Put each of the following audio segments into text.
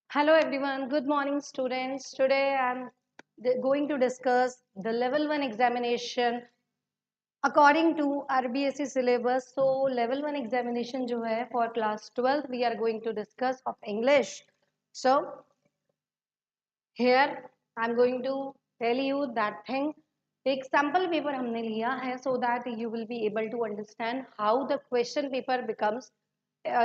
Hello everyone, good morning students. Today I'm going to discuss the level 1 examination according to RBSE syllabus. So level 1 examination जो है for class 12th we are going to discuss of English. So here I'm going to tell you that thing. एक sample paper हमने लिया है so that you will be able to understand how the question paper becomes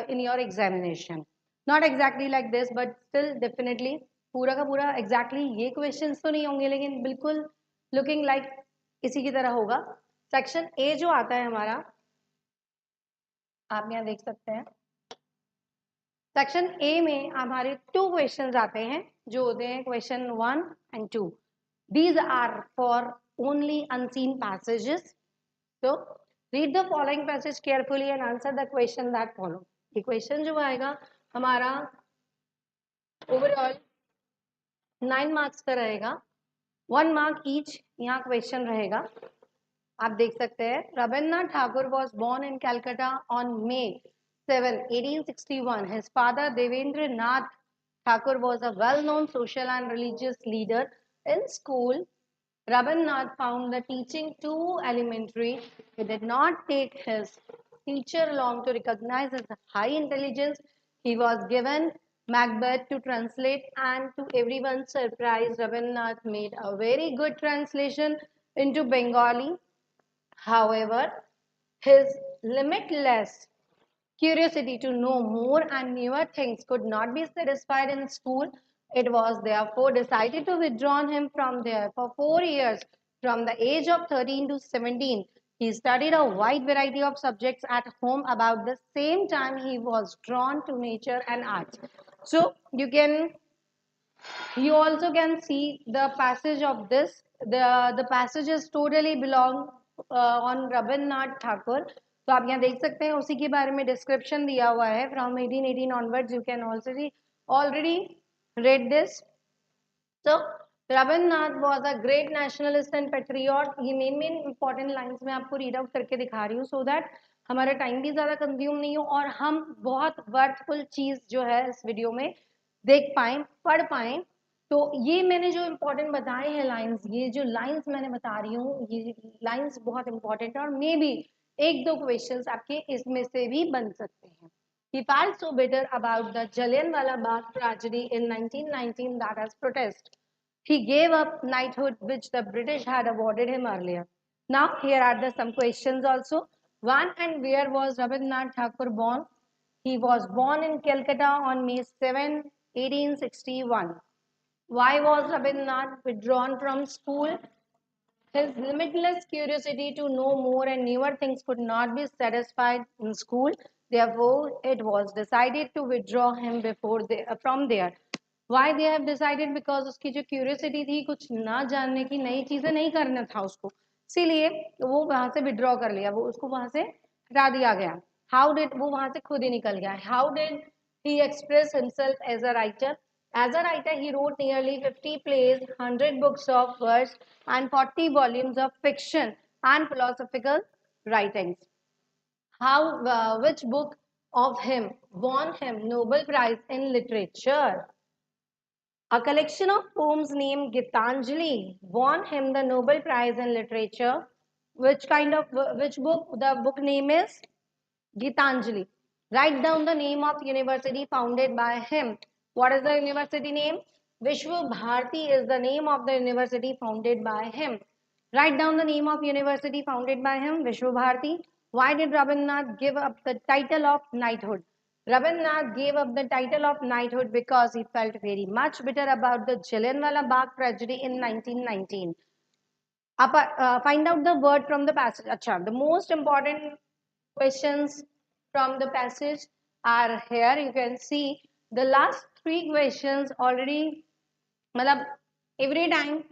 in your examination. Not exactly like this but still definitely पूरा का पूरा exactly ये questions तो नहीं होंगे लेकिन बिल्कुल looking like इसी की तरह होगा. सेक्शन ए जो आता है हमारा आप यहाँ देख सकते हैं. सेक्शन ए में हमारे 2 क्वेश्चंस आते हैं जो होते हैं question 1 and 2. These are for only unseen passages. So read the following passage carefully and answer the question that follow. ये क्वेश्चन जो आएगा हमारा ओवरऑल 9 मार्क्स का रहेगा. 1 मार्क ईच यहाँ क्वेश्चन रहेगा. आप देख सकते हैं. Rabindranath Thakur was born in Calcutta on May 7, 1861. His father Devendranath Thakur was a well-known social and religious leader. In school, Rabindranath found the teaching too elementary. He did not take his teacher long to recognize his high intelligence. He was given Macbeth to translate, and to everyone's surprise, Rabindranath made a very good translation into Bengali. However, his limitless curiosity to know more and newer things could not be satisfied in school. It was therefore decided to withdraw him from there for 4 years. From the age of 13 to 17, he studied a wide variety of subjects at home. About the same time, he was drawn to nature and art. So you also can see the passage of this. The passages totally belong on Rabindranath Thakur. तो आप यहाँ देख सकते हैं उसी के बारे में डिस्क्रिप्शन दिया हुआ है. From 1818 onwards you can already read this. So Rabindranath was a great nationalist and patriot. ये मेन इंपॉर्टेंट लाइंस में आपको रीड आउट करके दिखा रही हूँ सो दैट हमारा टाइम भी ज़्यादा कंज्यूम नहीं हो और हम बहुत वर्थफुल चीज़ जो है इस वीडियो में देख पाएँ पढ़ पाएँ. तो ये मैंने जो इम्पोर्टेंट बताए हैं लाइंस, ये जो लाइंस मैंने बता रही हूँ ये लाइंस बहुत इंपॉर्टेंट है और मे बी एक दो क्वेश्चंस आपके इसमें से भी बन सकते हैं. He felt so bitter about the Jallianwala Bagh tragedy in 1919 that as protest, he gave up knighthood which the British had awarded him earlier. Now here are the some questions also. One, and where was Rabindranath Thakur born? He was born in Calcutta on May 7, 1861. Why was Rabindranath withdrawn from school? His limitless curiosity to know more and newer things could not be satisfied in school. Therefore, it was decided to withdraw him from there. Why they have decided? Because उसकी जो curiosity थी कुछ ना जानने की, नई चीजें नहीं करना था उसको, इसीलिए वो वहां से withdraw कर लिया, वो उसको वहां से हटा दिया गया. How did वो वहां से खुद ही निकल गया. How did he express himself as a writer? As a writer, he wrote nearly 50 plays, 100 books of verse, and 40 volumes of fiction and philosophical writings. Which book of him won him Nobel Prize in Literature? A collection of poems named Gitanjali won him the Nobel Prize in Literature. Which book? The book name is Gitanjali. Write down the name of university founded by him. What is the university name? Vishwa Bharati is the name of the university founded by him. Write down the name of university founded by him, Vishwa Bharati. Why did Rabindranath give up the title of knighthood? Rabindranath gave up the title of knighthood because he felt very much bitter about the Jallianwala Bagh tragedy in 1919. Find out the word from the passage. Achha, the most important questions from the passage are here. You can see the last 3 questions already. मतलब every time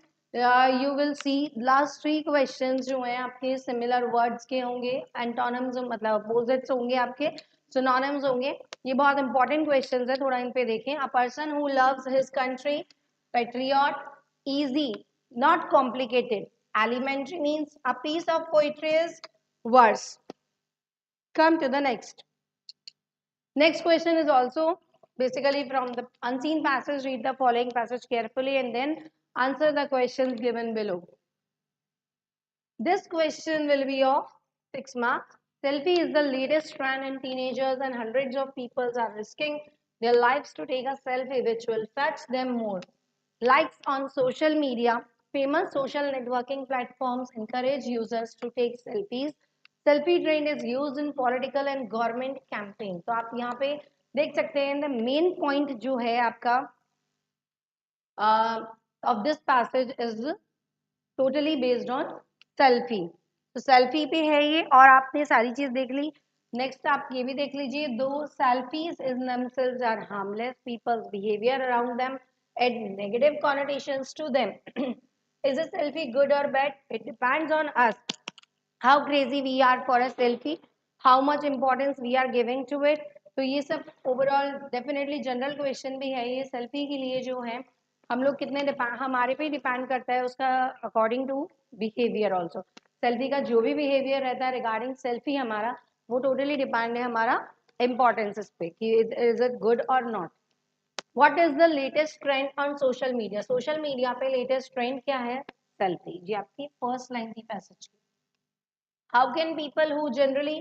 you will see last 3 questions जो हैं आपके similar words के होंगे, antonyms मतलब opposites होंगे आपके, synonyms होंगे. ये बहुत important questions है, थोड़ा इन पे देखें. A person who loves his country, patriot, easy, not complicated. Elementary means a piece of poetry is verse. Come to the next. Next question is also Basically, from the unseen passage, read the following passage carefully and then answer the questions given below. This question will be of 6 marks. Selfie is the latest trend in teenagers, and hundreds of people are risking their lives to take a selfie, which will fetch them more likes on social media. Famous social networking platforms encourage users to take selfies. Selfie trend is used in political and government campaign. तो आप यहाँ पे देख सकते हैं the main point जो है आपका of this passage is totally based on selfie. तो सेल्फी पे है ये और आपने सारी चीज देख ली. नेक्स्ट आप ये भी देख लीजिए. दो selfies in themselves are harmless, people's behavior around them add negative connotations to them. Is a selfie good or bad? It depends on us. How crazy we are for a selfie, how much importance we are giving to it. तो ये सब overall definitely general question भी है. ये selfie के लिए जो है हम लोग कितने हमारे पे डिपेंड करता है उसका according to behaviour also. Selfie का जो भी बिहेवियर रहता है रिगार्डिंग सेल्फी हमारा वो टोटली डिपेंड है हमारा इम्पोर्टेंस इस पे कि इज इट गुड और not. What is the latest trend on social media. Social media पे लेटेस्ट ट्रेंड क्या है? सेल्फी. जी आपकी फर्स्ट लाइन थी पैसेज की. How can people who generally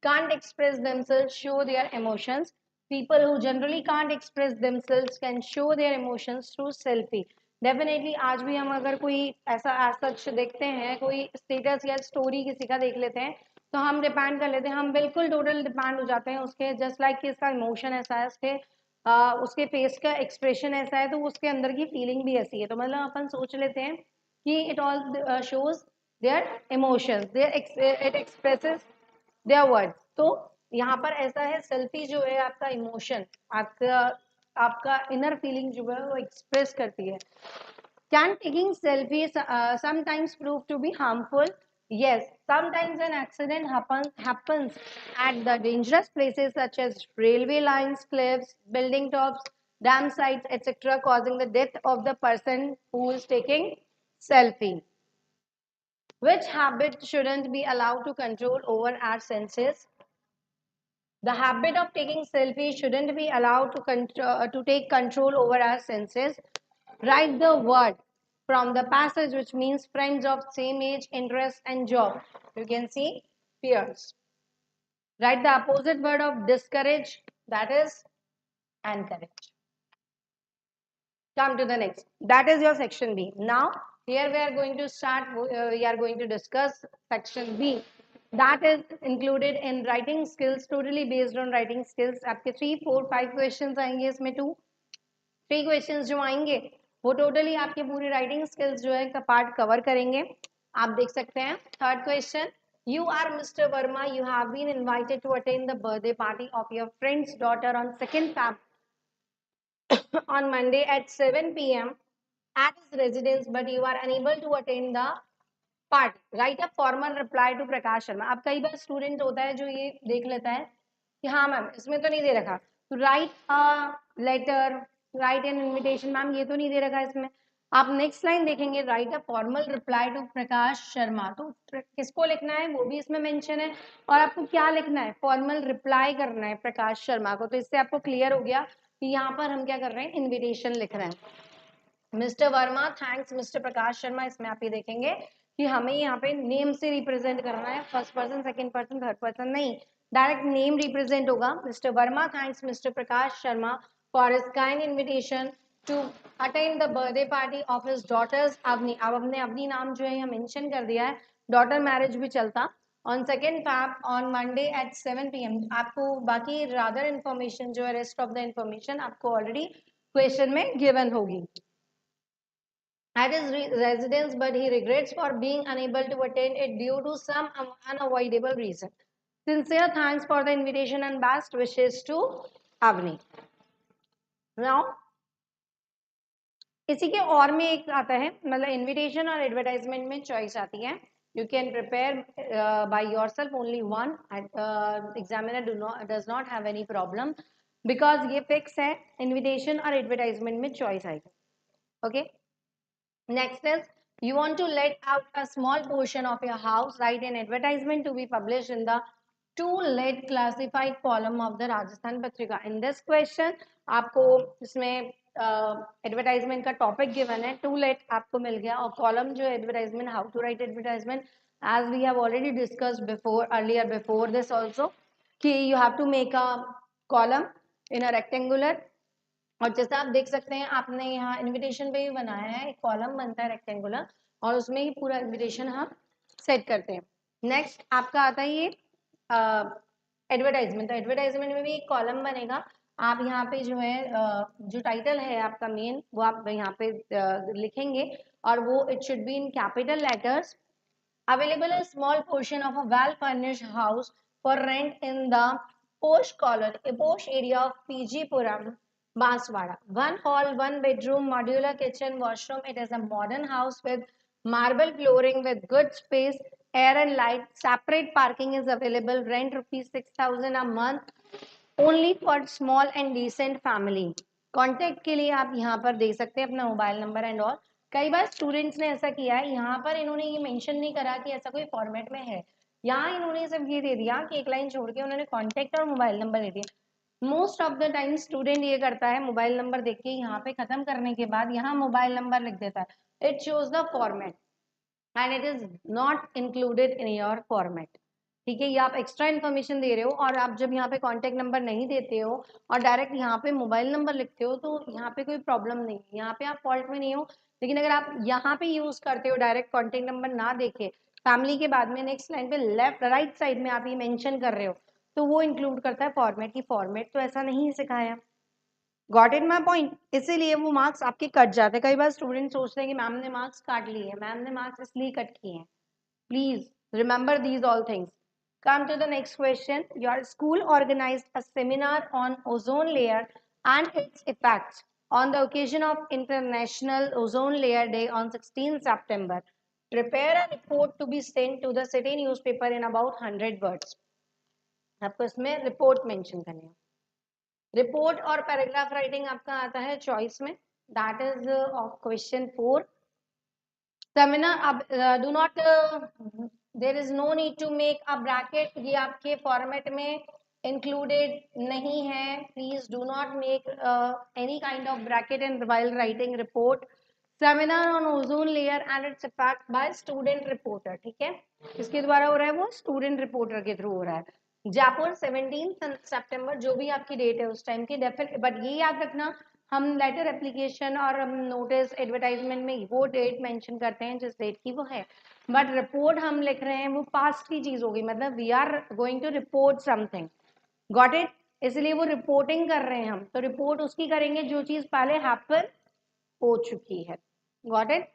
can't express themselves show their emotions? People who generally can't express themselves can show their emotions through selfie. Definitely आज भी हम अगर कोई ऐसा सच देखते हैं, कोई स्टेटस या स्टोरी किसी का देख लेते हैं तो हम डिपेंड कर लेते हैं, हम बिल्कुल टोटल डिपेंड हो जाते हैं उसके. जस्ट लाइक कि इसका इमोशन ऐसा है, उसके फेस का एक्सप्रेशन ऐसा है तो उसके अंदर की फीलिंग भी ऐसी है. तो मतलब अपन सोच लेते हैं कि it all shows their emotions, it expresses their words. तो यहाँ पर ऐसा है सेल्फी जो है आपका इमोशन, आपका इनर फीलिंग जो है वो एक्सप्रेस करती है. Can taking selfies sometimes prove to be harmful? Yes, sometimes an accident happens at the dangerous places such as railway lines, cliffs, building tops, dam sites, etc., causing the death of the person who is taking selfie. Which habit shouldn't be allowed to control over our senses? The habit of taking selfies shouldn't be allowed to take control over our senses. Write the word from the passage which means friends of same age, interest and job. You can see peers. Write the opposite word of discourage, that is encourage. Come to the next. That is your section B. Now, here we are going to start, we are going to discuss section B. That is included in writing skills, totally based on writing skills. आपके 3, 4, 5 questions आएंगे इसमें 2, 3 questions जो आएंगे वो totally आपके पूरी writing skills जो है का part cover करेंगे. आप देख सकते हैं. Third question. You are Mr. Verma. You have been invited to attend the birthday party of your friend's daughter on 2nd Feb on Monday at 7 p.m. at his residence, but you are unable to attend the party. Write a formal reply to Prakash Sharma. अब कई बार student होता है जो ये देख लेता है कि हाँ मैम इसमें तो नहीं दे रखा, तो write a letter, write an invitation. Ma'am ये तो नहीं दे रखा इसमें. आप नेक्स्ट लाइन देखेंगे, write a formal reply to Prakash Sharma. तो किसको लिखना है वो भी इसमें मेंशन है और आपको क्या लिखना है, फॉर्मल रिप्लाई करना है प्रकाश शर्मा को. तो इससे आपको क्लियर हो गया कि यहाँ पर हम क्या कर रहे हैं, इन्विटेशन लिख रहे हैं. Mister Verma thanks mister Prakash Sharma, इसमें आप ये देखेंगे कि हमें यहाँ पे नेम से रिप्रेजेंट करना है, first person, second person, third person नहीं, डायरेक्ट नेम रिप्रेजेंट होगा. Mister Verma thanks mister Prakash Sharma for his kind invitation to attend the birthday party of his daughters Avani. अब हमने अवनी नाम जो है यहाँ मेंशन कर दिया है, डॉटर मैरिज भी चलता. On 2nd Feb on Monday at 7 PM. आपको बाकी रादर इन्फॉर्मेशन जो है, रेस्ट ऑफ द इन्फॉर्मेशन आपको ऑलरेडी क्वेश्चन में गिवन होगी. At his residence, but he regrets for being unable to attend it due to some unavoidable reason. Sincere thanks for the invitation and best wishes to Avni. Now, इसी के और में एक आता है, मतलब इनविटेशन और एडवर्टाइजमेंट में चॉइस आती है. You can prepare by yourself only one. Examiner does not have any problem because ये fix है, invitation और advertisement में choice आएगी. Okay. Next is, you want to let out a small portion of your house, write an advertisement to be published in the to let classified column of the Rajasthan Patrika. In this question आपको इसमें advertisement का topic given है, to let आपको मिल गया, और column जो advertisement, how to write advertisement, as we have already discussed before earlier before this also, कि you have to make a column in a rectangular, और जैसा आप देख सकते हैं आपने यहाँ इन्विटेशन पे भी बनाया है, एक कॉलम बनता है रेक्टेंगुलर और उसमें ही पूरा इन्विटेशन हम सेट करते हैं। नेक्स्ट आपका आता है ये एडवर्टाइजमेंट। तो एडवर्टाइजमेंट में भी एक कॉलम बनेगा, आप यहाँ पे जो है जो टाइटल है आपका मेन वो आप यहाँ पे लिखेंगे, और वो it should be in capital letters. Available a small portion of a well-furnished house for rent in the posh colony, a posh area of PG Puram, Banswara. One hall, one bedroom, modular kitchen, washroom. It is a modern house with marble flooring with good space, air and light. Separate parking is available. Rent rupees 6,000 a month. Only for small and decent family. Contact के लिए आप यहाँ पर दे सकते हैं अपना mobile number and all. कई बार students ने ऐसा किया है, यहाँ पर इन्होंने ये मेंशन नहीं करा कि ऐसा कोई फॉर्मेट में है, यहाँ इन्होंने सिर्फ ये दे दिया कि एक लाइन छोड़ के उन्होंने कॉन्टेक्ट और मोबाइल नंबर दे दिया। Most of the time student ये करता है, मोबाइल नंबर देख के यहाँ पे खत्म करने के बाद यहाँ मोबाइल नंबर लिख देता है। It shows the format and it is not included in your format. ठीक है, ये आप एक्स्ट्रा इन्फॉर्मेशन दे रहे हो, और आप जब यहाँ पे कॉन्टेक्ट नंबर नहीं देते हो और डायरेक्ट यहाँ पे मोबाइल नंबर लिखते हो तो यहाँ पे कोई प्रॉब्लम नहीं है, यहाँ पे आप फॉल्ट में नहीं हो। लेकिन अगर आप यहाँ पे यूज करते हो डायरेक्ट कॉन्टेक्ट नंबर ना देके, फैमिली के बाद में नेक्स्ट लाइन पे लेफ्ट राइट साइड में आप ये मेंशन कर रहे हो, तो वो इंक्लूड करता है फॉर्मेट की। फॉर्मेट तो ऐसा नहीं सिखाया। Got it my point? इसीलिए वो मार्क्स आपके कट जाते हैं। कई बार स्टूडेंट सोचते हैं कि मैम ने मार्क्स काट लिए, मैम ने मार्क्स इसलिए कट किए हैं। Please remember these all things. Come to the next question. Your school organized a seminar on ozone layer and its effects on the occasion of International Ozone Layer Day on 16 September. Prepare a report to be sent to the city newspaper in about 100 words. आपको इसमें report mention करनी है। Report और paragraph writing आपका आता है choice में, that is of question 4। Seminar अब do not, there is no need to make a bracket, ये आपके फॉर्मेट में इंक्लूडेड नहीं है। Please do not make any kind of bracket and while writing report. Seminar on ozone layer and its effect by student reporter. ठीक है, किसके द्वारा हो रहा है? वो स्टूडेंट रिपोर्टर के थ्रू हो रहा है। जयपुर 17 सितंबर, जो भी आपकी डेट है उस टाइम की, डेफिनेट, बट ये याद रखना हम लेटर एप्लीकेशन और हम नोटिस एडवर्टाइजमेंट में वो डेट मेंशन करते हैं जिस डेट की वो है, बट रिपोर्ट हम लिख रहे हैं वो पास्ट की चीज होगी, मतलब we are going to report something. Got it? इसलिए वो रिपोर्टिंग कर रहे हैं हम, तो रिपोर्ट उसकी करेंगे जो चीज पहले हैपन हो चुकी है। Got it?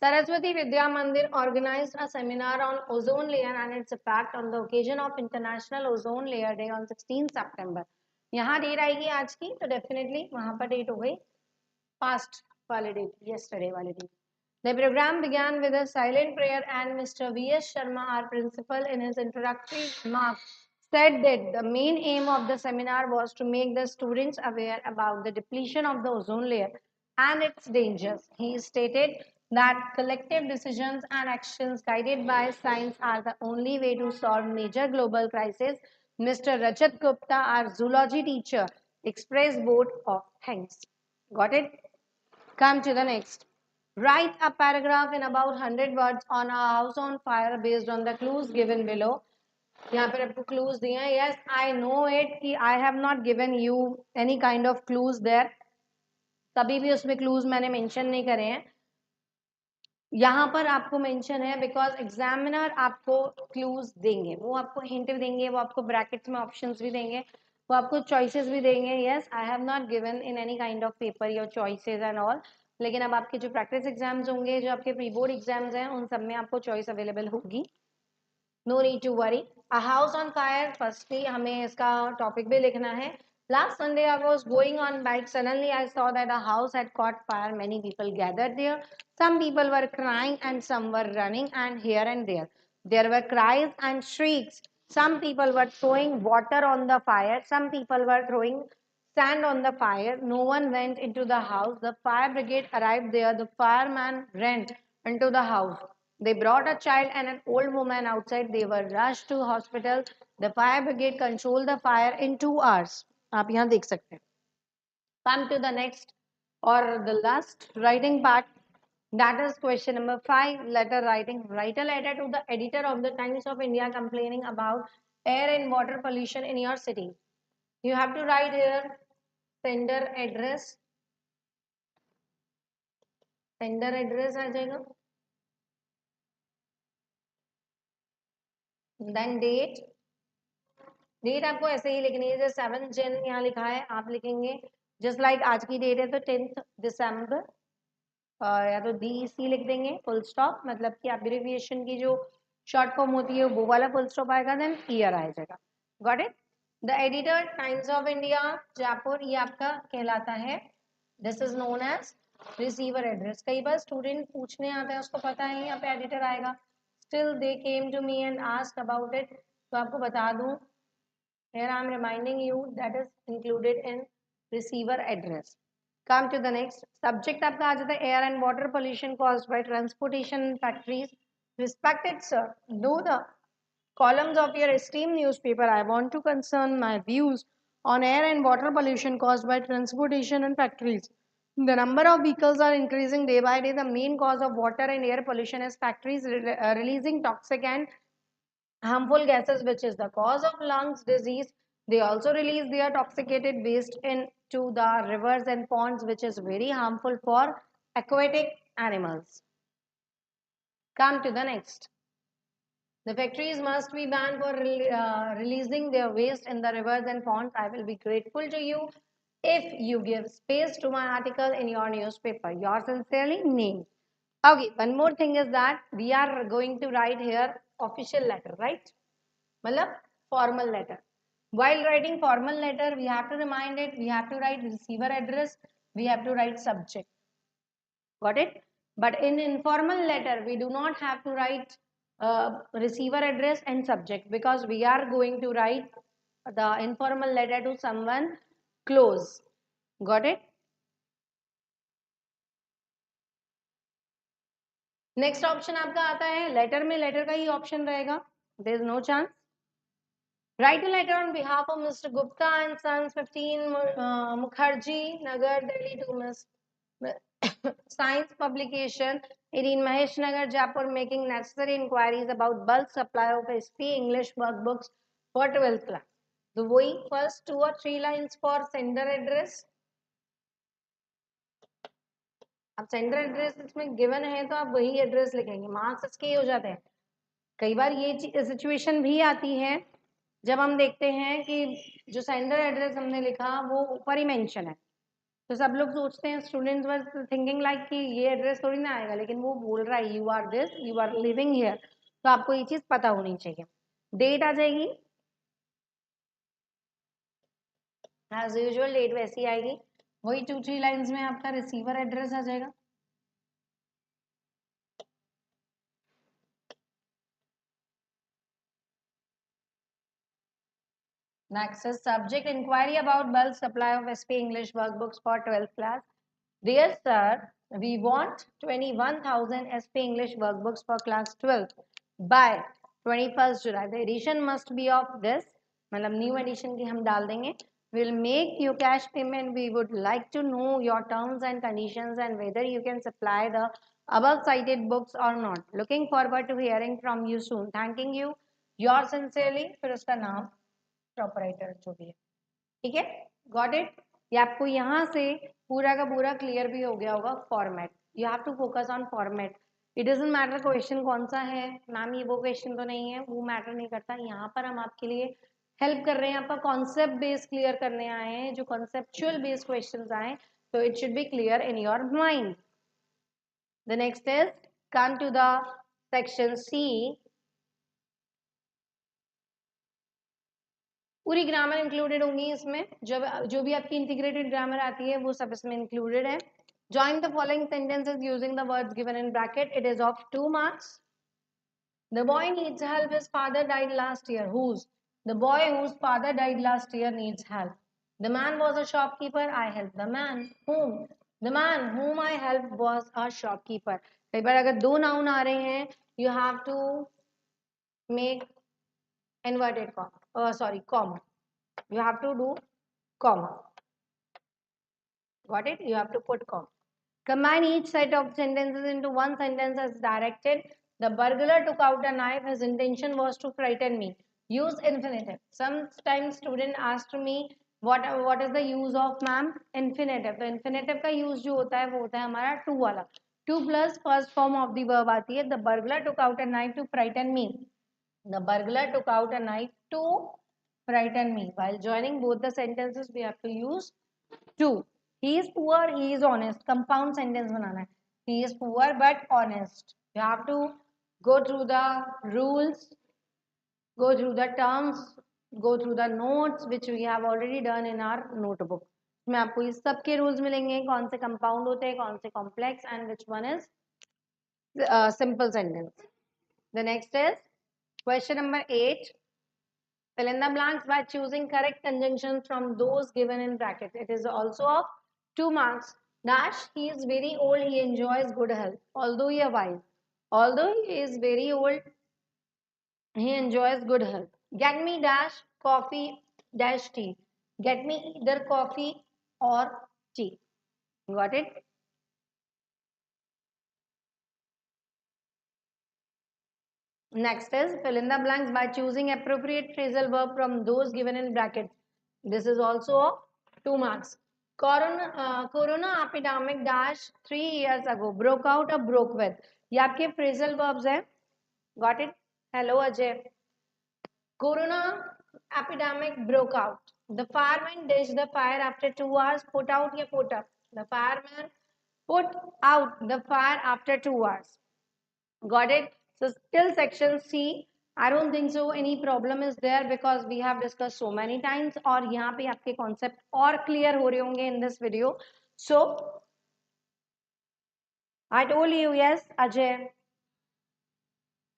Saraswati Vidya Mandir organized a seminar on ozone layer and its impact on the occasion of International Ozone Layer Day on 16 September. यहाँ डेट आएगी आज की, तो डेफिनेटली वहां पर डेट हो गई पास्ट वाले डेट, yesterday वाले date. The program began with a silent prayer and Mr. V.S. Sharma, our principal, in his introductory remarks, said that the main aim of the seminar was to make the students aware about the depletion of the ozone layer and its dangers. He stated that collective decisions and actions guided by science are the only way to solve major global crises. Mr. Rajat Gupta, our zoology teacher, expressed both of thanks. Got it? Come to the next. Write a paragraph in about 100 words on a house on fire based on the clues given below. यहाँ पर आपको clues दिए हैं. Yes, I know it कि I have not given you any kind of clues there. कभी भी उसमें clues मैंने mention नहीं करे हैं. यहाँ पर आपको मेंशन है बिकॉज एग्जामिनर आपको क्लूज देंगे, वो आपको हिंट देंगे, वो आपको ब्रैकेट्स में ऑप्शंस भी देंगे, वो आपको चॉइसेस भी देंगे। Yes, I have not given in any kind of paper your choices and all, लेकिन अब आपके जो प्रैक्टिस एग्जाम्स होंगे, जो आपके प्री बोर्ड एग्जाम्स हैं, उन सब में आपको चॉइस अवेलेबल होगी। No need to worry. A house on fire, firstly हमें इसका टॉपिक भी लिखना है। Last Sunday, I was going on bike. Suddenly, I saw that a house had caught fire. Many people gathered there. Some people were crying and some were running, and here and there. There were cries and shrieks. Some people were throwing water on the fire. Some people were throwing sand on the fire. No one went into the house. The fire brigade arrived there. The fireman ran into the house. They brought a child and an old woman outside. They were rushed to hospital. The fire brigade controlled the fire in 2 hours. आप यहाँ देख सकते हैं. Come to the next or the last writing part. That is question number 5, letter writing. Write a letter to the editor of the Times of India complaining about air and water pollution in your city. You have to write here sender address. Sender address आ जाएगा. Then date. Date आपको ऐसे ही लिखनी है, जैसे 7 जन यहाँ लिखा है, आप लिखेंगे जस्ट लाइक आज की डेट है तो 10 दिसंबर, या तो DEC लिख देंगे फुल स्टॉप, मतलब कि एब्रिविएशन की जो शॉर्ट फॉर्म होती है वो वाला फुल स्टॉप आएगा, देन ईयर आ जाएगा. Got it. The editor Times of India Jaipur, ये आपका कहलाता है, this is known as receiver address. कई बार स्टूडेंट पूछने आते हैं, उसको पता है यहाँ पे एडिटर आएगा, still they came to me and ask about it, तो आपको बता दूं. Here I am reminding you that is included in receiver address. Come to the next. Subject आपका आ जाता है air and water pollution caused by transportation and factories. Respected sir, do the columns of your esteemed newspaper, I want to concern my views on air and water pollution caused by transportation and factories. The number of vehicles are increasing day by day. The main cause of water and air pollution is factories releasing toxic and harmful gases, which is the cause of lungs disease. They also release their toxicated waste into the rivers and ponds, which is very harmful for aquatic animals. Come to the next. The factories must be banned for releasing their waste in the rivers and ponds. I will be grateful to you if you give space to my article in your newspaper. Yours sincerely, name. Okay, one more thing is that we are going to write here official letter, right? मतलब formal letter. While writing formal letter, we have to remind it, we have to write receiver address, we have to write subject. Got it? But in informal letter, we do not have to write receiver address and subject, because we are going to write the informal letter to someone close. Got it? Next option आपका आता है letter में, letter का ही option रहेगा, there is no chance. Write a letter on behalf of Mr. Gupta and Sons, 15 Mukherjee Nagar, Delhi to Miss Science Publication, 18 Mahesh Nagar, Jaipur, making necessary inquiries about bulk supply of SP English workbooks for 12th class. तो वही first 2 or 3 lines for sender address. अब sender address इसमें given है तो आप वही address लिखेंगे, marks इसके ही हो जाते हैं. कई बार ये सिचुएशन भी आती है जब हम देखते हैं कि जो सेंडर एड्रेस हमने लिखा वो ऊपर ही मेंशन है, तो सब लोग सोचते हैं, स्टूडेंट्स वर थिंकिंग लाइक कि ये एड्रेस थोड़ी ना आएगा, लेकिन वो बोल रहा है you are this, you are living here, तो आपको ये चीज पता होनी चाहिए. डेट आ जाएगी एज यूजुअल, डेट वैसी आएगी, वही 2-3 लाइंस में आपका रिसीवर एड्रेस आ जाएगा. Next is subject inquiry about bulk supply of SP English workbooks for 12th class. Dear sir, we want 21,000 SP English workbooks for class 12 by 21st July. The edition must be of this, मतलब new edition की हम डाल देंगे. We'll make you cash payment. We would like to know your terms and conditions and whether you can supply the above cited books or not. Looking forward to hearing from you soon. Thanking you. Yours sincerely. फिर उसका नाम, proprietor जो भी है, ठीक है. Got it. ये आपको यहाँ से पूरा का पूरा क्लियर भी हो गया होगा. Format, you have to focus on format. It doesn't matter question कौन सा है, मैम ये वो क्वेश्चन तो नहीं है, वो मैटर नहीं करता. यहाँ पर हम आपके लिए हेल्प कर रहे हैं, आपका कॉन्सेप्ट बेस क्लियर करने आए हैं. जो कॉन्सेप्चुअल बेस्ड क्वेश्चन आए तो it should be clear in your mind. The next is come to the section C. पूरी ग्रामर इंक्लूडेड होंगी इसमें, जब जो भी आपकी इंटीग्रेटेड ग्रामर आती है वो सब इसमें इंक्लूडेड है. Join the following sentences using the words given in bracket. It is of 2 marks. The boy needs help. His father died last year. Whose? The boy whose father died last year needs help. The man was a shopkeeper. I helped the man. Whom? The man whom I helped was a shopkeeper. कई बार अगर दो noun आ रहे हैं you have to make inverted comma. Sorry, comma. You have to do comma. Got it? You have to put comma. Combine each set of sentences into one sentence as directed. The burglar took out a knife. His intention was to frighten me. Use infinitive. Sometimes student asked me what is the use of ma'am infinitive. तो infinitive का use जो होता है वो होता है हमारा to वाला. To plus first form of the verb आती है. The burglar took out a knife to frighten me. The burglar took out a knife to frighten me. While joining both the sentences, we have to use to. He is poor, he is honest. Compound sentence बनाना है. He is poor but honest. You have to go through the rules, go through the terms, go through the notes which we have already done in our notebook. इसमें आपको इस सब के rules मिलेंगे कौन से compound होते हैं कौन से complex and which one is simple sentence. The next is question number 8. Fill in the blanks by choosing correct conjunctions from those given in brackets. It is also of 2 marks. Dash, he is very old, he enjoys good health. Although he is wise. Although he is very old, he enjoys good health. Get me dash, coffee, dash tea. Get me either coffee or tea. Got it? Next is fill in the blanks by choosing appropriate phrasal verb from those given in brackets. This is also of 2 marks. Corona epidemic dash 3 years ago broke out or broke with. ये आपके phrasal verbs हैं. Got it? Hello Ajay. Corona epidemic broke out. The fireman ditched the fire after 2 hours. Put out या put up. The fireman put out the fire after 2 hours. Got it? So till section C, I don't think so any problem is there because we have discussed so many times और यहाँ पे आपके concept और clear हो रहे होंगे in this video. So I told you yes, Ajay.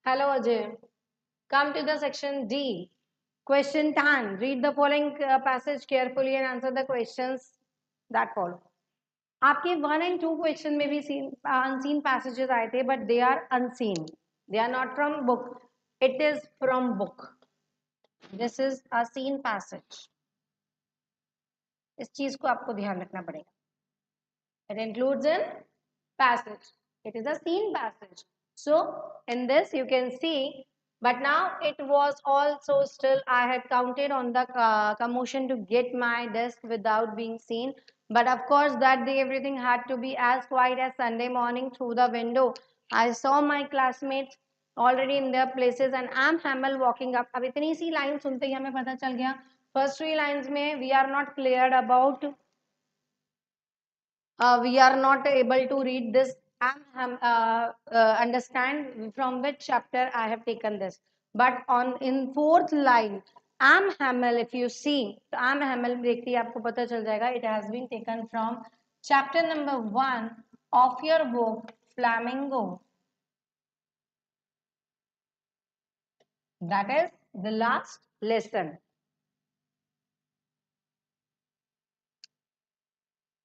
Hello Ajay. Come to the section D. Question 10. Read the following passage carefully and answer the questions that follow. आपके 1 and 2 question में भी unseen passages आए थे but they are unseen they are not from book it is from book this is a seen passage इस चीज को आपको ध्यान रखना पड़ेगा it includes in passage it is a seen passage so in this you can see but now it was also still I had counted on the commotion to get my desk without being seen but of course that day everything had to be as quiet as Sunday morning through the window I saw my classmates already in their places and I'm Hamel walking up अब इतनी सी line सुनते ही हमें पता चल गया first 3 lines में we are not cleared about we are not able to read this and understand from which chapter I have taken this. But on in fourth line, am Hamel, if you see, am Hamel देखते ही आपको पता चल जाएगा. It has been taken from chapter number 1 of your book Flamingo. That is the last lesson.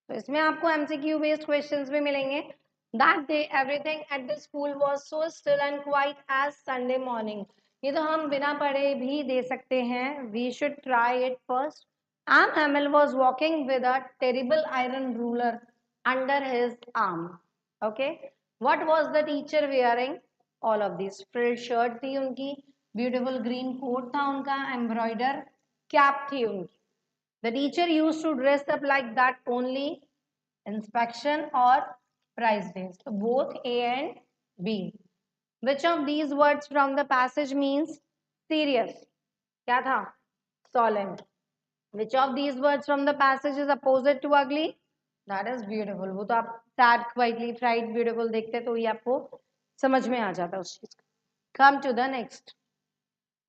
तो इसमें आपको MCQ based questions भी मिलेंगे that day everything at the school was so still and quite as Sunday morning ये तो हम बिना पढ़े भी दे सकते हैं we should try it first M Hamel was walking with a terrible iron ruler under his arm okay what was the teacher wearing all of this frill shirt थी उनकी ब्यूटीफुल ग्रीन कोट था उनका embroider cap थी उनकी The teacher used to dress up like that only inspection or prize days. So both A and B. Which of these words from the passage means serious? क्या था? Solemn. Which of these words from the passage is opposite to ugly? That is beautiful. वो तो आप sad, quietly, fried, beautiful देखते तो ये आपको समझ में आ जाता उस चीज का. Come to the next.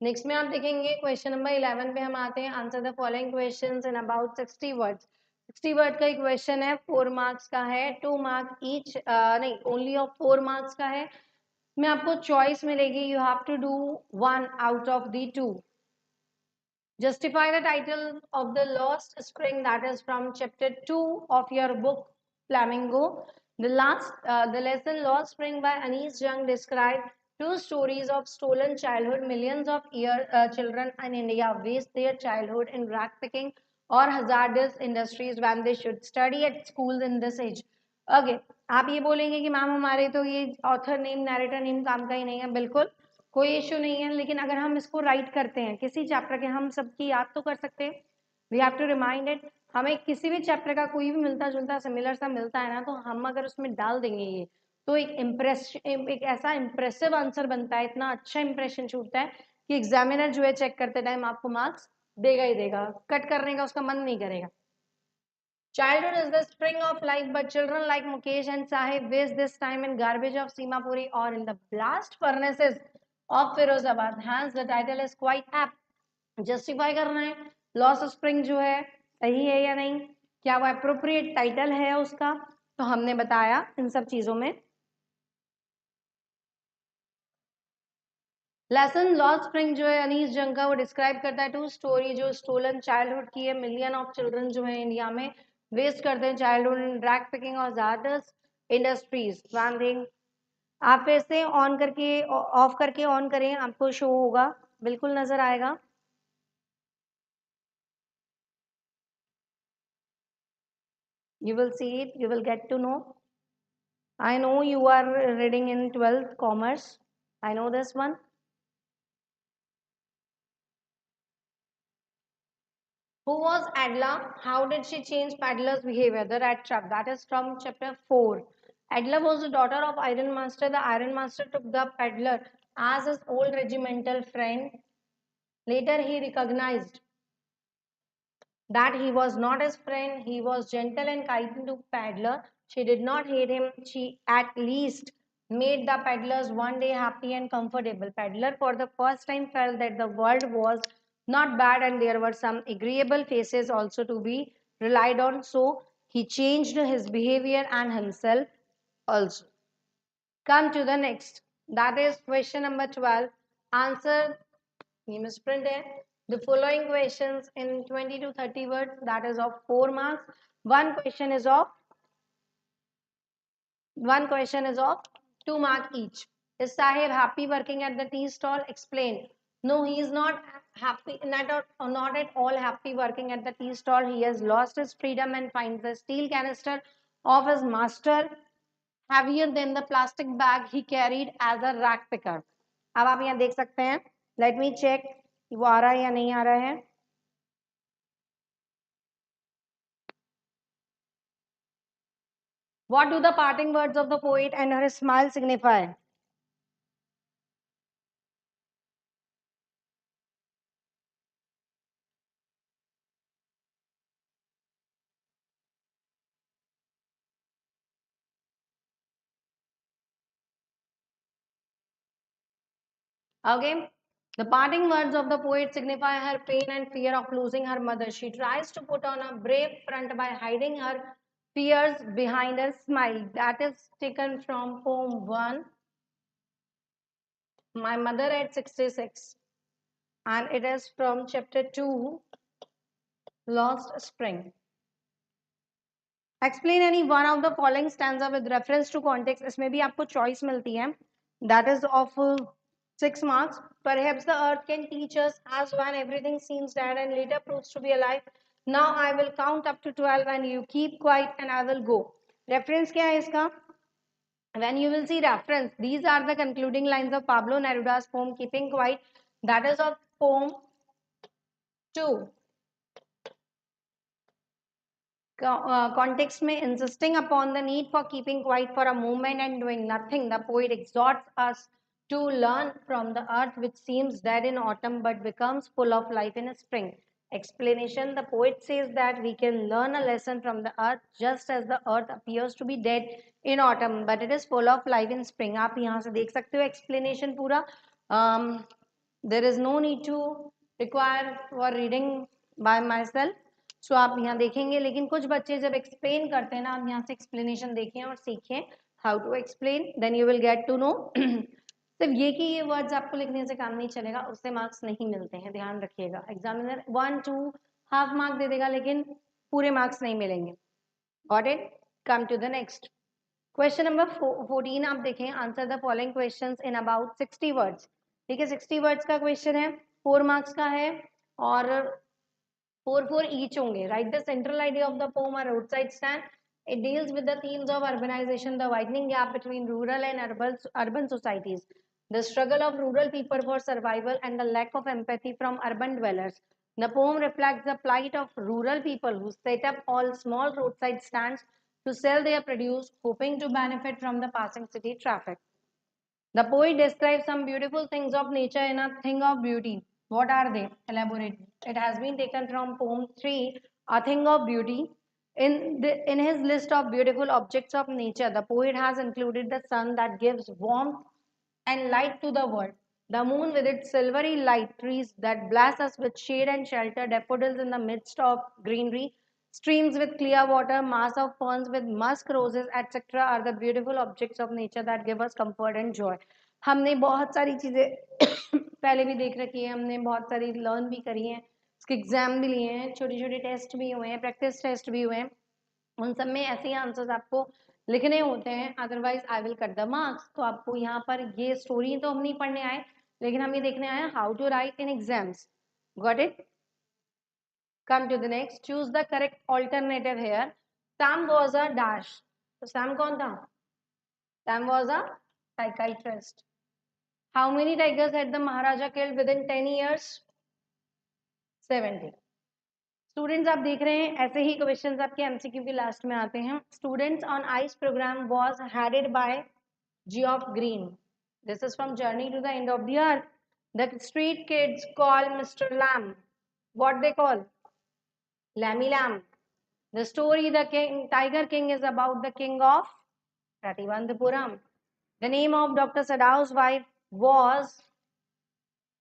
Next में आप देखेंगे क्वेश्चन नंबर 11 पे हम आते हैं answer the following questions in about 60 words 60 word का एक क्वेश्चन है 4 मार्क्स का है 2 मार्क ईच नहीं ओनली ऑफ 4 मार्क्स का है में आपको चॉइस मिलेगी you have to do 1 out of the 2 justify the title of the lost spring that is from chapter 2 of your book Flamingo the lesson lost spring by Anis Jung described Two stories of stolen childhood. Millions of children in India waste their childhood in rag picking or hazardous industries when they should study at schools in this age. Okay, आप ये बोलेंगे कि ma'am हमारे तो ये author name narrator name काम का ही नहीं है. बिल्कुल कोई इश्यू नहीं है, लेकिन अगर हम इसको राइट करते हैं किसी चैप्टर के, हम सबकी याद तो कर सकते हैं. We have to remind it. हमें किसी भी चैप्टर का कोई भी मिलता जुलता सिमिलर सा मिलता है ना, तो हम अगर उसमें डाल देंगे ये, तो एक ऐसा इम्प्रेसिव आंसर बनता है, इतना अच्छा इंप्रेशन छूटता है कि एग्जामिनर जो है चेक करते टाइम आपको मार्क्स देगा ही देगा. कट करने का उसका मन नहीं करेगा. Childhood is the spring of life, but children like Mukesh and Sahib waste this time in garbage of Simapuri or in the blast furnaces of Firozabad. Hence, the title is quite apt. Justify करना है loss spring जो है सही है या नहीं, क्या वो अप्रोप्रिएट टाइटल है उसका, तो हमने बताया इन सब चीजों में. लेसन लॉस स्प्रिंग जो है अनीस जंग का, वो डिस्क्राइब करता है टू स्टोरी जो स्टोलन चाइल्डहुड की है. मिलियन ऑफ चिल्ड्रन जो है इंडिया में वेस्ट करते हैं चाइल्डहुड इन ड्रैग पिकिंग और ज़्यादातर इंडस्ट्रीज. वन थिंग, आप फिर से ऑन करके ऑफ करके ऑन करें, आपको शो होगा, बिल्कुल नजर आएगा. You will see it, you will get to know. I know you are reading in 12th commerce. I know this one. Who was Adla? How did she change Paddler's behavior? The rat trap. That is from chapter 4. Adla was the daughter of Iron Master. The Iron Master took the Paddler as his old regimental friend. Later, he recognized that he was not his friend. He was gentle and kind to Paddler. She did not hate him. She at least made the paddlers one day happy and comfortable. Paddler for the first time felt that the world was not bad and there were some agreeable faces also to be relied on. So he changed his behavior and himself also. Come to the next. That is question number 12. Answer, you misprint it. The following questions in 20 to 30 words, that is of 4 marks. One question is of 2 mark each. Is Sahib happy working at the tea stall? Explain. No, he is not happy, not at all happy working at the tea stall. He has lost his freedom and finds the steel canister of his master heavier than the plastic bag he carried as a rack picker. अब आप यहाँ देख सकते हैं. Let me check वो आ रहा है या नहीं आ रहा है. What do the parting words of the poet and her smile signify? Okay. The parting words of the poet signify her pain and fear of losing her mother. She tries to put on a brave front by hiding her fears behind a smile. That is taken from poem 1, My Mother at 66. And it is from chapter 2, Lost Spring. Explain any one of the following stanza with reference to context. इसमें भी आपको choice मिलती है. That is of 6 marks. Perhaps the earth can teach us as when everything seems dead and later proves to be alive. Now I will count up to 12 and you keep quiet and I will go. Reference क्या है इसका? When you will see reference, these are the concluding lines of Pablo Neruda's poem Keeping Quiet. That is of poem 2. Context में insisting upon the need for keeping quiet for a moment and doing nothing, the poet exhorts us to learn from the earth which seems dead in autumn but becomes full of life in spring. Explanation, the poet says that we can learn a lesson from the earth just as the earth appears to be dead in autumn but it is full of life in spring. आप यहाँ से देख सकते हो explanation पूरा. There is no need to require for reading by myself. सो आप यहाँ देखेंगे, लेकिन कुछ बच्चे जब एक्सप्लेन करते हैं ना, आप यहाँ से एक्सप्लेनेशन देखें और सीखें how to explain, then you will get to know. सिर्फ ये कि ये वर्ड्स आपको लिखने से काम नहीं चलेगा, उससे मार्क्स नहीं मिलते हैं, ध्यान रखिएगा. एग्जामिनर 1 2 हाफ मार्क दे देगा लेकिन पूरे मार्क्स नहीं मिलेंगे. Got it? Come to the next. Question number 14 आप देखें, answer the following questions in about 60 words. ठीक है, 60 वर्ड्स का क्वेश्चन है, 4 मार्क्स का है और 4 ईच होंगे। Write the central idea of the poem or roadside stand. It deals with the themes of urbanization, the widening gap between rural and urban societies, the struggle of rural people for survival, and the lack of empathy from urban dwellers. The poem reflects the plight of rural people who set up all small roadside stands to sell their produce, hoping to benefit from the passing city traffic. The poet describes some beautiful things of nature in a thing of beauty. What are they? Elaborate. It has been taken from poem 3, A Thing of Beauty. In his list of beautiful objects of nature, the poet has included the sun that gives warmth and light to the world, the moon with its silvery light, trees that bless us with shade and shelter, daffodils in the midst of greenery, streams with clear water, mass of ferns with musk roses, etc. are the beautiful objects of nature that give us comfort and joy. हमने बहुत सारी चीज़ें पहले भी देख रखी है, हमने बहुत सारी लर्न भी करी हैं, इसके एग्जाम भी लिए हैं, छोटे छोटे टेस्ट भी हुए हैं, प्रैक्टिस टेस्ट भी हुए हैं, उन सब में ऐसे ही आंसर्स आपको लिखने होते हैं, otherwise I will cut the marks. तो आपको यहाँ पर ये स्टोरी तो हम नहीं पढ़ने आए, लेकिन हम ये देखने आए how to write in exams. Got it? Come to the next, choose the correct alternative here. Sam was a dash, तो सैम कौन था? Sam was a psychiatrist. How many tigers had the maharaja killed within 10 years? 70। Students आप देख रहे हैं ऐसे ही questions आपके एमसीक्यू के लास्ट में आते हैं। Students on ice programme was headed by Geoff Green. This is from Journey to the End of the Earth. The street kids call Mr. Lamb. What they call? Lammy Lamb. The story The King, Tiger King is about the king of Prativandapuram. The name of Dr. Sadao's wife was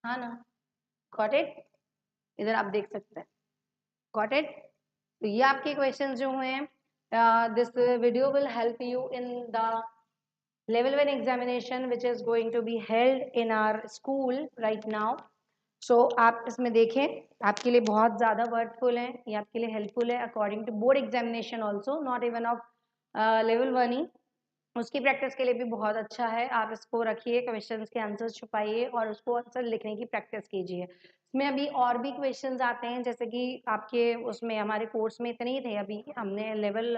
Hana. Got it? इधर आप देख सकते हैं। Got it? तो ये आपके questions जो हुए हैं, this video will help you in the level 1 examination which is going to be held in our school right now. So आप इसमें देखें, आपके लिए बहुत ज़्यादा वर्डफुल है, ये आपके लिए हेल्पफुल है according to board examination also, not even of level 1 ही, उसकी प्रैक्टिस के लिए भी बहुत अच्छा है। आप इसको रखिए, क्वेश्चंस के आंसर्स छुपाइए और उसको आंसर लिखने की प्रैक्टिस कीजिए। इसमें अभी और भी क्वेश्चंस आते हैं, जैसे कि आपके उसमें हमारे कोर्स में इतने ही थे, अभी हमने लेवल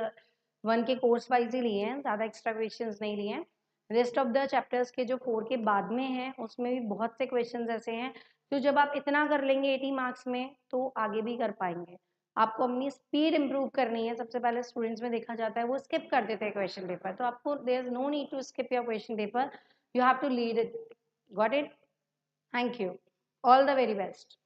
1 के कोर्स वाइज ही लिए हैं, ज़्यादा एक्स्ट्रा क्वेश्चंस नहीं लिए हैं। रेस्ट ऑफ द चैप्टर्स के जो 4 के बाद में हैं उसमें भी बहुत से क्वेश्चंस ऐसे हैं, तो जब आप इतना कर लेंगे 80 मार्क्स में तो आगे भी कर पाएंगे। आपको अपनी स्पीड इंप्रूव करनी है। सबसे पहले स्टूडेंट्स में देखा जाता है वो स्किप कर देते हैं क्वेश्चन पेपर, तो आपको there is no need to skip your question paper, you have to lead it. Got it? Thank you, all the very best.